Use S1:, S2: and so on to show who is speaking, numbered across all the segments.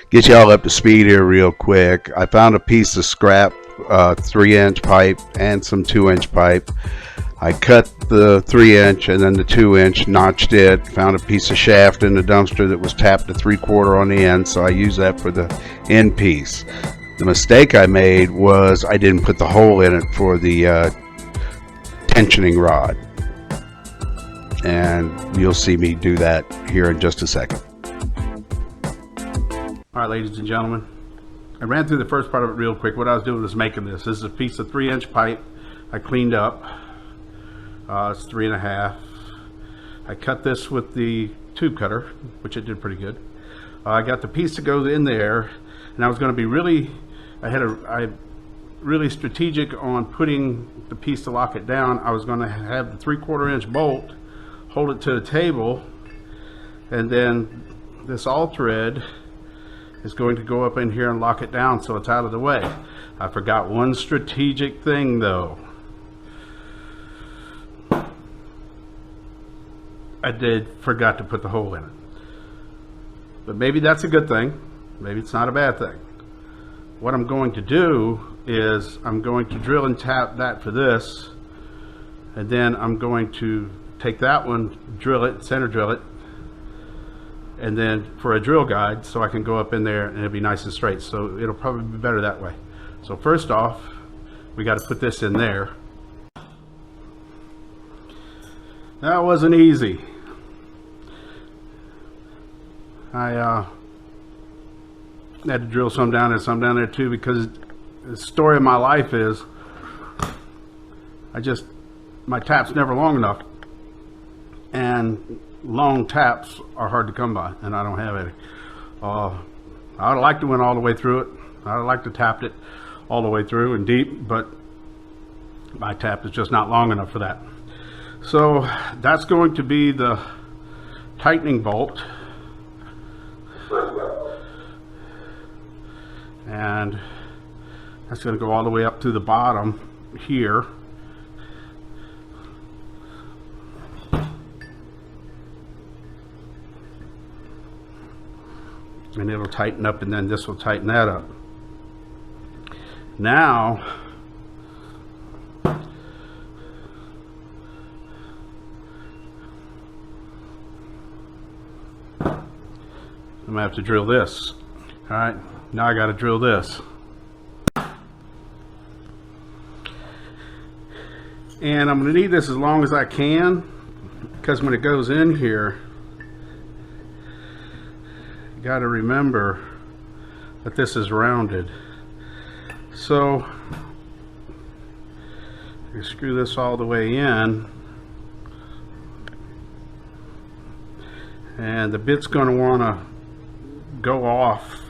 S1: get y'all up to speed here real quick. I found a piece of scrap 3-inch pipe and some 2-inch pipe. I cut the 3-inch and then the 2-inch, notched it, found a piece of shaft in the dumpster that was tapped to 3/4 on the end, so I used that for the end piece. The mistake I made was I didn't put the hole in it for the tensioning rod, and you'll see me do that here in just a second.
S2: All right, ladies and gentlemen, I ran through the first part of it real quick. What I was doing was making this. This is a piece of 3-inch pipe I cleaned up. It's 3.5. I cut this with the tube cutter, which it did pretty good. I got the piece that goes in there, and I was going to be really, I really strategic on putting the piece to lock it down. I was going to have the 3/4 inch bolt, hold it to the table, and then this all thread is going to go up in here and lock it down so it's out of the way. I forgot one strategic thing though. I forgot to put the hole in it. But maybe that's a good thing. Maybe it's not a bad thing. What I'm going to do is I'm going to drill and tap that for this, and then I'm going to take that one, drill it, center drill it, and then for a drill guide so I can go up in there and it'll be nice and straight. So it'll probably be better that way. So first off, we got to put this in there. That wasn't easy. I had to drill some down there too, because the story of my life is my tap's never long enough, and long taps are hard to come by, and I don't have any. I would like to went all the way through it. I would like to tap it all the way through and deep, but my tap is just not long enough for that. So that's going to be the tightening bolt, and that's going to go all the way up to the bottom here. And it'll tighten up, and then this will tighten that up. Now I'm gonna have to drill this. All right, now I got to drill this. And I'm gonna need this as long as I can, because when it goes in here, you got to remember that this is rounded. So you screw this all the way in, and the bit's going to want to go off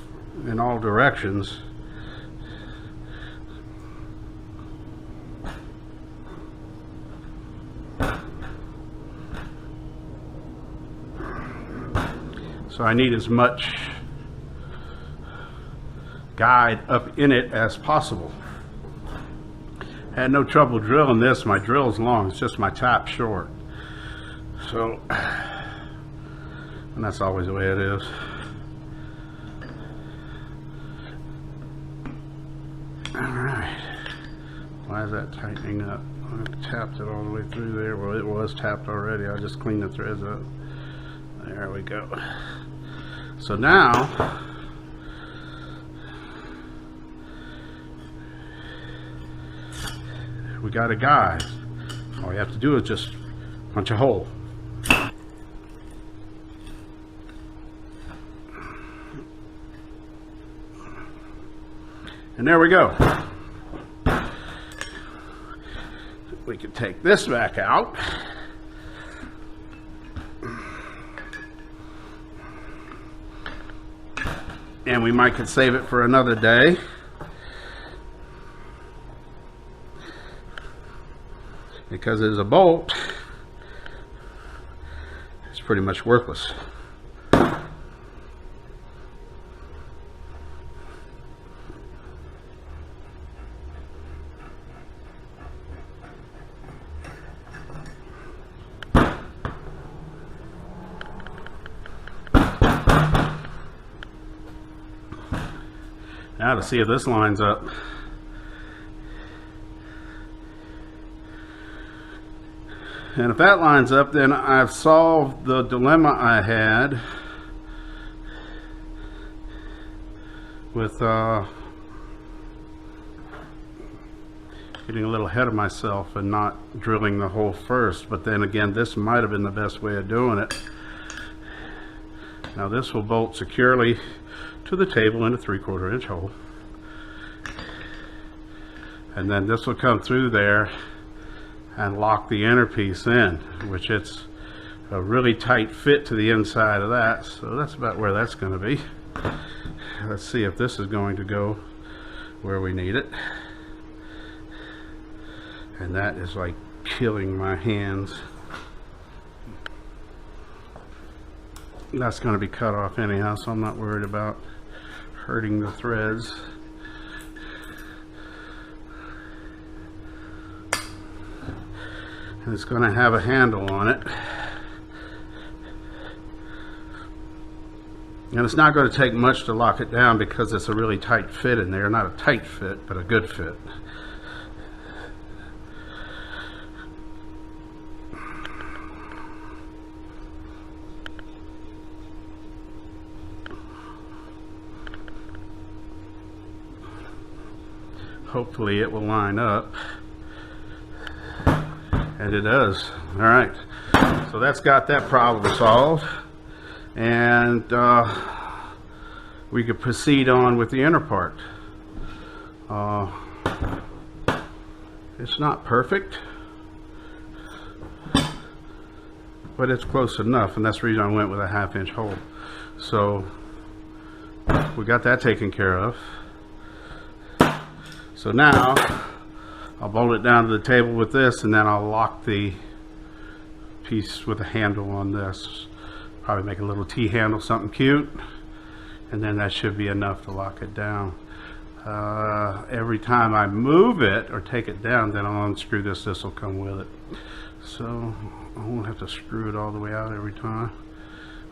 S2: in all directions. So I need as much guide up in it as possible. Had no trouble drilling this. My drill's long, it's just my tap short. So, and that's always the way it is. Alright, why is that tightening up? I tapped it all the way through there. Well, it was tapped already. I just cleaned the threads up. There we go. So now we got a guide. All you have to do is just punch a hole. And there we go. We can take this back out. And we might could save it for another day. Because as a bolt, it's pretty much worthless. Now to see if this lines up. And if that lines up, then I've solved the dilemma I had with getting a little ahead of myself and not drilling the hole first. But then again, this might have been the best way of doing it. Now this will bolt securely to the table in a 3/4 inch hole. And then this will come through there and lock the inner piece in, which it's a really tight fit to the inside of that. So that's about where that's going to be. Let's see if this is going to go where we need it. And that is like killing my hands. That's going to be cut off anyhow, so I'm not worried about hurting the threads. And it's going to have a handle on it. And it's not going to take much to lock it down because it's a really tight fit in there. Not a tight fit, but a good fit. Hopefully it will line up. And it does. All right. So that's got that problem solved. And we could proceed on with the inner part. It's not perfect, but it's close enough, and that's the reason I went with a 1/2 inch hole. So we got that taken care of. So now I'll bolt it down to the table with this, and then I'll lock the piece with a handle on this. Probably make a little T-handle, something cute, and then that should be enough to lock it down. Every time I move it or take it down, then I'll unscrew this. This will come with it. So I won't have to screw it all the way out every time.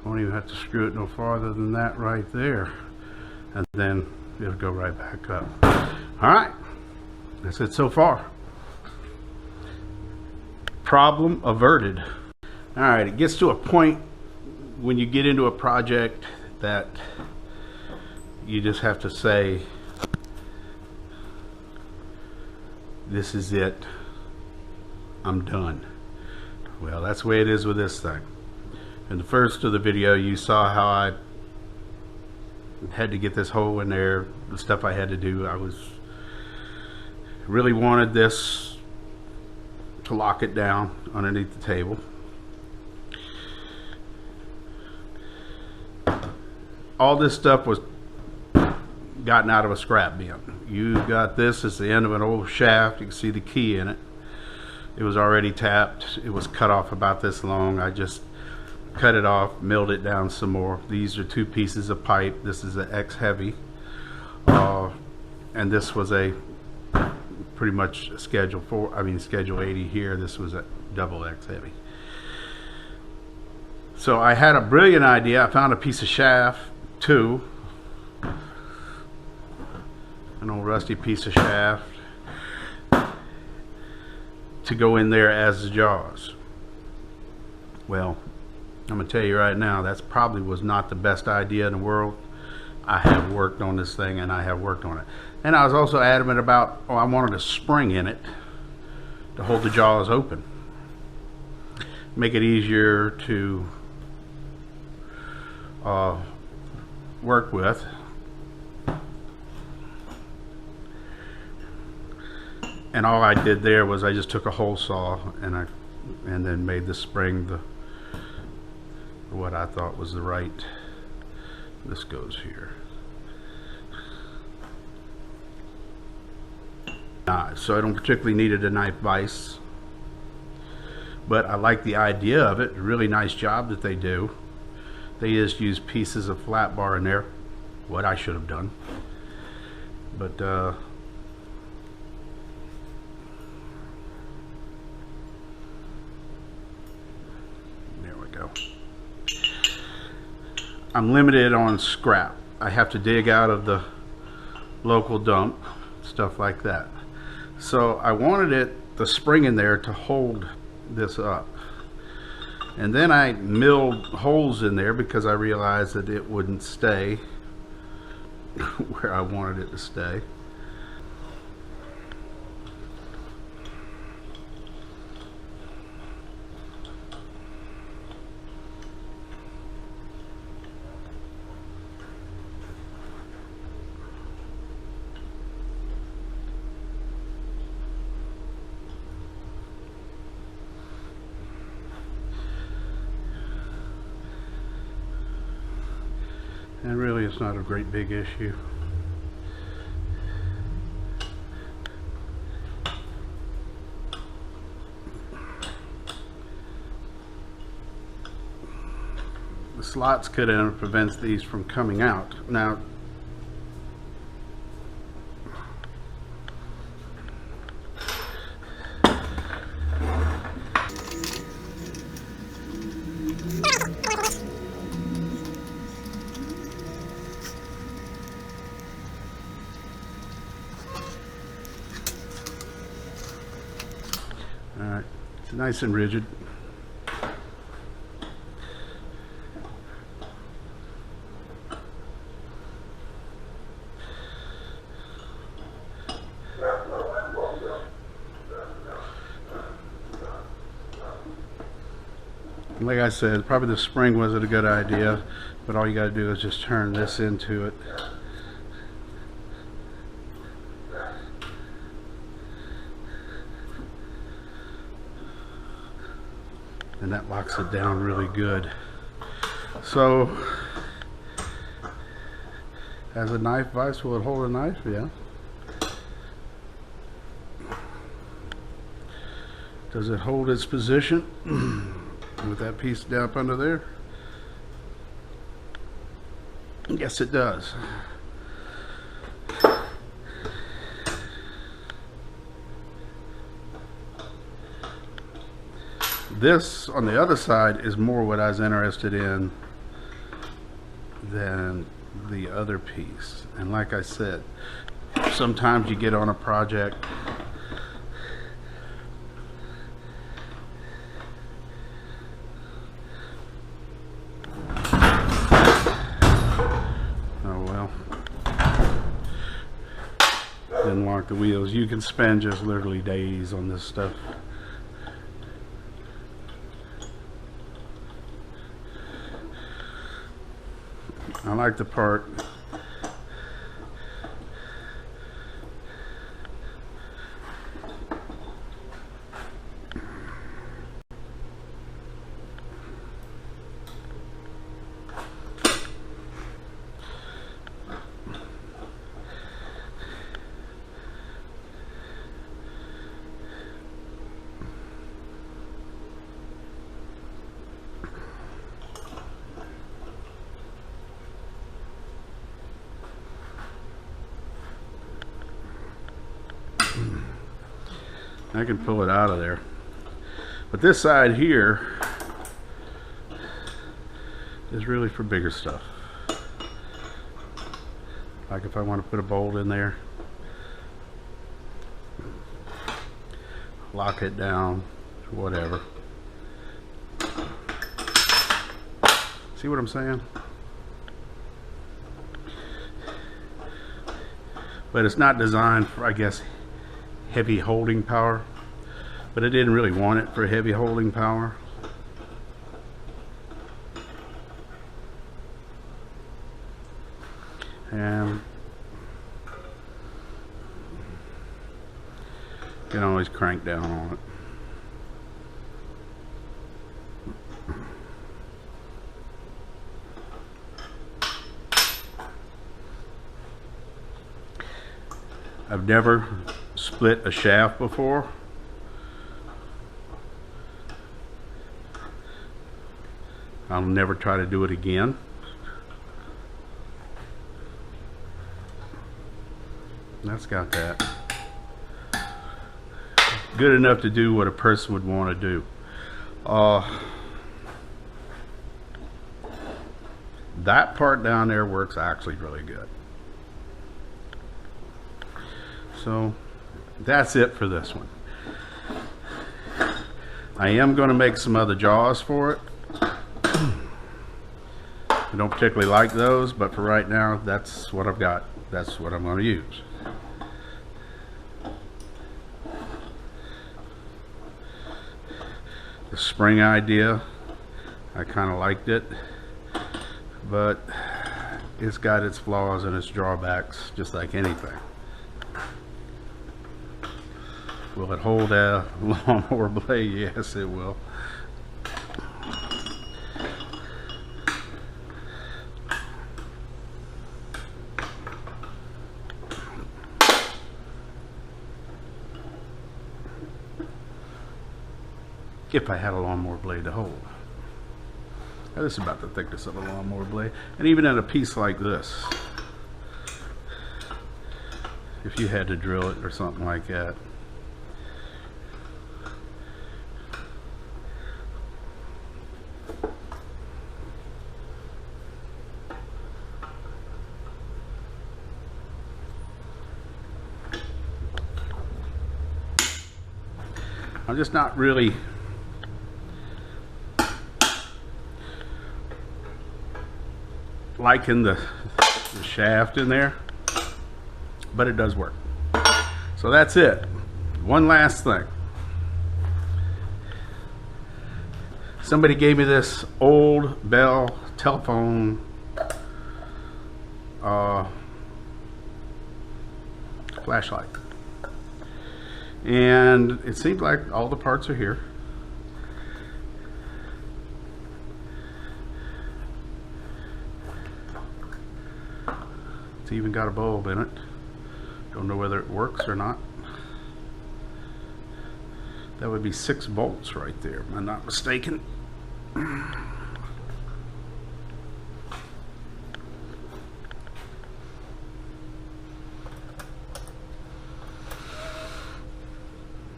S2: I won't even have to screw it no farther than that right there. And then it'll go right back up. All right, that's it so far. Problem averted. All right, it gets to a point when you get into a project that you just have to say, this is it, I'm done. Well, that's the way it is with this thing. In the first of the video, you saw how I had to get this hole in there, the stuff I had to do. I really wanted this to lock it down underneath the table. All this stuff was gotten out of a scrap bin. You got this as the end of an old shaft. You can see the key in it. It was already tapped. It was cut off about this long. I just cut it off, milled it down some more. These are 2 pieces of pipe. This is an X heavy, and this was a pretty much schedule 80 here. This was a double X heavy. So I had a brilliant idea. I found a piece of shaft too, an old rusty piece of shaft, to go in there as the jaws. Well, I'm gonna tell you right now, that's probably was not the best idea in the world. I have worked on this thing, and I have worked on it. And I was also adamant about, I wanted a spring in it to hold the jaws open. Make it easier to work with. And all I did there was I just took a hole saw and then made the spring what I thought was the right. This goes here. So I don't particularly needed a knife vise, but I like the idea of it. Really nice job that they do. They just use pieces of flat bar in there, what I should have done. But there we go. I'm limited on scrap. I have to dig out of the local dump, stuff like that. So I wanted the spring in there to hold this up. And then I milled holes in there because I realized that it wouldn't stay where I wanted it to stay. And really, it's not a great big issue. The slots cut in prevents these from coming out. Now, all right, it's nice and rigid. Like I said, probably the spring wasn't a good idea, but all you got to do is just turn this into it. And that locks it down really good. So, as a knife vise, will it hold a knife? Yeah. Does it hold its position with that piece down up under there? Yes, it does. This, on the other side, is more what I was interested in than the other piece. And like I said, sometimes you get on a project didn't lock the wheels. You can spend just literally days on this stuff. I like the part I can pull it out of there. But this side here is really for bigger stuff. Like if I want to put a bolt in there, lock it down, whatever. See what I'm saying? But it's not designed for, I guess, heavy holding power, but I didn't really want it for heavy holding power. And you can always crank down on it. I've never split a shaft before. I'll never try to do it again. That's got that. Good enough to do what a person would want to do. That part down there works actually really good. So that's it for this one. I am going to make some other jaws for it. I don't particularly like those, but for right now, that's what I've got. That's what I'm going to use. The spring idea, I kind of liked it, but it's got its flaws and its drawbacks, just like anything. Will it hold a lawnmower blade? Yes, it will. If I had a lawnmower blade to hold. Now, this is about the thickness of a lawnmower blade. And even in a piece like this, if you had to drill it or something like that. I'm just not really liking the shaft in there, but it does work. So that's it. One last thing. Somebody gave me this old Bell telephone flashlight, and it seems like all the parts are here. It's even got a bulb in it. Don't know whether it works or not. That would be 6 volts right there, am I not mistaken?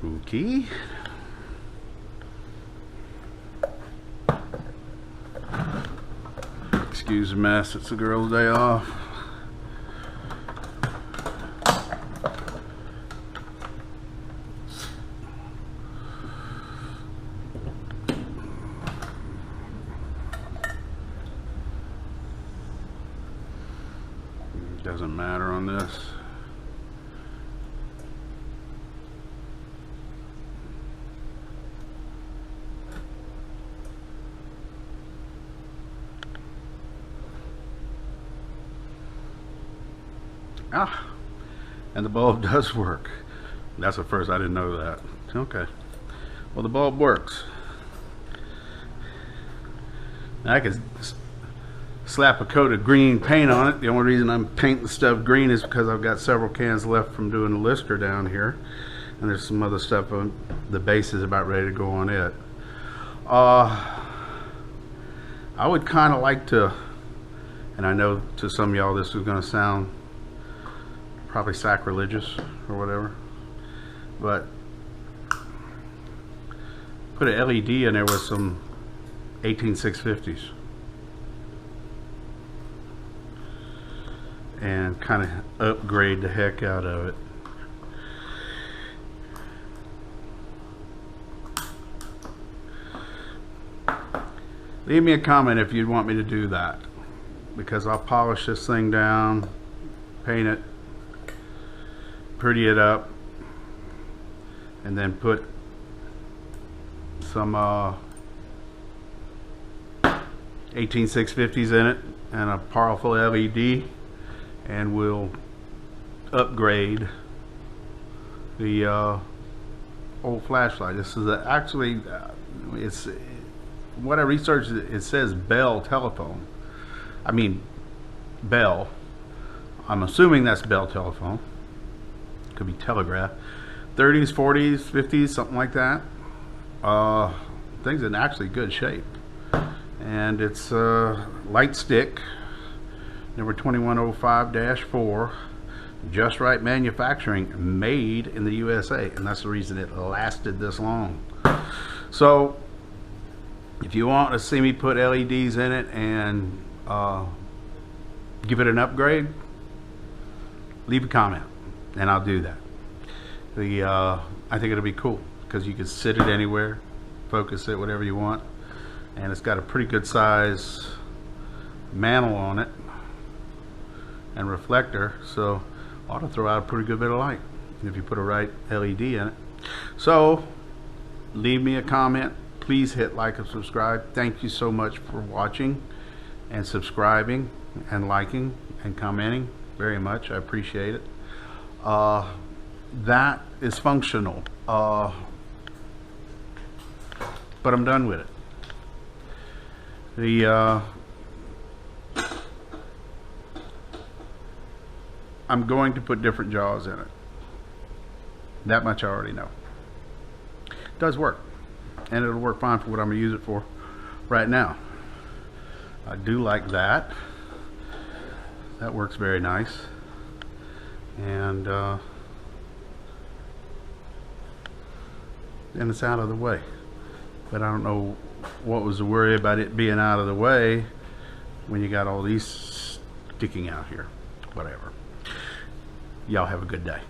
S2: Okay. Excuse the mess, it's the girl's day off. Doesn't matter on this. And the bulb does work. That's the first, I didn't know that. Okay. Well, the bulb works. I could slap a coat of green paint on it. The only reason I'm painting the stuff green is because I've got several cans left from doing the lister down here, and there's some other stuff on the base is about ready to go on it. I would kind of like to, and I know to some of y'all this is going to sound probably sacrilegious or whatever, but put an LED in there with some 18650s. And kind of upgrade the heck out of it. Leave me a comment if you'd want me to do that, because I'll polish this thing down, paint it, pretty it up, and then put some 18650s in it and a powerful LED, and we'll upgrade the old flashlight. This is actually it's what I researched. It says Bell telephone. I mean Bell. I'm assuming that's Bell telephone. Could be telegraph. 30s, 40s, 50s, something like that. Things in actually good shape, and it's light stick. Number 2105-4, Just Right Manufacturing, made in the USA, and that's the reason it lasted this long. So if you want to see me put LEDs in it and give it an upgrade, leave a comment and I'll do that. I think it'll be cool because you can sit it anywhere, focus it, whatever you want, and it's got a pretty good size mantle on it and reflector, so ought to throw out a pretty good bit of light if you put a right LED in it. So leave me a comment. Please hit like and subscribe. Thank you so much for watching and subscribing and liking and commenting very much. I appreciate it. That is functional, but I'm done with it. I'm going to put different jaws in it. That much I already know. It does work, and it'll work fine for what I'm going to use it for right now. I do like that. That works very nice. And it's out of the way. But I don't know what was the worry about it being out of the way when you got all these sticking out here. Whatever. Y'all have a good day.